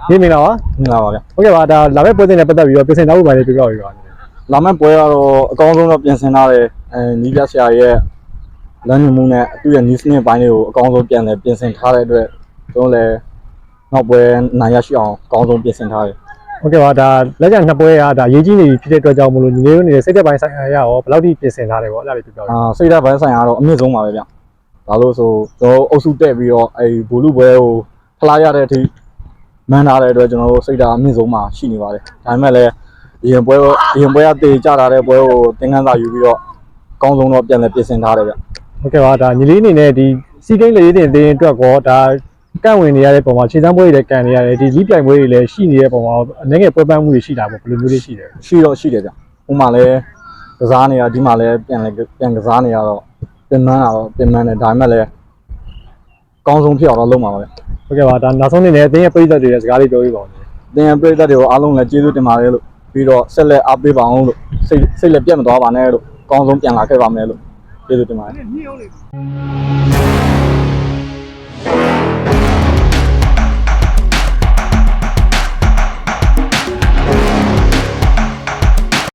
ဒီမင်္ဂလာပါ မင်္ဂလာပါဗျ ဟုတ်ကဲ့ပါဒါလာမယ့်ပွဲစဉ်နဲ့ပတ်သက်ပြီးတော့ပြင်ဆင်ထားဖို့ပါလေပြောပြပေးပါ လာမယ့်ပွဲကတော့အကောင်းဆုံးတော့ပြင်ဆင်ထားတယ်နီးပြဆရာရဲ့လမ်းညွှန်မှုနဲ့သူ့ရဲ့နီးစနစ်ပိုင်းတွေကိုအကောင်းဆုံးပြန်လည်ပြင်ဆင်ထားတဲ့အတွက်ကျွန်တော်လည်းနောက်ပွဲနိုင်ရရှိအောင်အကောင်းဆုံးပြင်ဆင်ထားတယ် ဟုတ်ကဲ့ပါဒါလက်ကျန်နှစ်ပွဲကဒါရေးကြီးနေပြီဖြစ်တဲ့အတွက်ကြောင့်မလို့ညီလေးတို့နေတဲ့စိတ်သက်ပိုင်းဆိုင်ရာရောဘယ်လောက်ထိပြင်ဆင်ထားလဲပေါ့အဲ့ဒါလေးပြောပြပေး စိတ်ဓာတ်ပိုင်းဆိုင်ရာတော့အမြင့်ဆုံးပါပဲဗျဒါလို့ဆိုကျွန်တော်အုပ်စုတက်ပြီးတော့ဘူလူပွဲကိုဖလားရတဲ့အထိမှန်းထားတဲ့အတွက်ကျွန်တော်တို့စိတ်ဓာတ်အမြင့်ဆုံးမှာရှိနေပါတယ်ဒါပေမဲ့လည်းရင်ပွဲကတေကြတာတဲ့ပွဲကိုသင်ခန်းစာယူပြီးတော့အကောင်းဆုံးတော့ပြန်လည်ပြင်ဆင်ထားတယ်ဗျ ဟုတ်ကဲ့ပါဒါညီလေးအနေနဲ့ဒီစီးကိန်းလေးတင်သေးအတွက်ကောဒါကန့်ဝင်နေရတဲ့ပုံမှာခြေစမ်းပွဲတွေလည်းကန်နေရတယ်ဒီလီးပြိုင်ပွဲတွေလည်းရှိနေတဲ့ပုံမှာအနေငယ်ပွဲပန်းမှုတွေရှိတာပေါ့ဘယ်လိုမျိုးလေးရှိတယ် ရှိတယ်ဗျဥပမာလဲကစားနေရဒီမှာလဲပြန်ကစားနေရတော့ပြင်မှန်းတာတော့ပြင်မှန်းတယ်ဒါပေမဲ့လည်းအကောင်းဆုံးဖြစ်အောင်တော့လုပ်မှာပါဗျ ဟုတ်ကဲ့ပါဒါနောက်ဆုံးအနေနဲ့အသင်းရဲ့ပြည်သက်တွေရဲ့စကားလေးပြောပြပါဦး သင်ပြည်သက်တွေကိုအားလုံးလည်းကျေးဇူးတင်ပါတယ်လို့ပြီးတော့ဆက်လက်အားပေးပါအောင်လို့စိတ်လည်းပြတ်မသွားပါနဲ့လို့အကောင်းဆုံးပြန်လာခဲ့ပါမယ်လို့ကျေးဇူးတင်ပါတယ်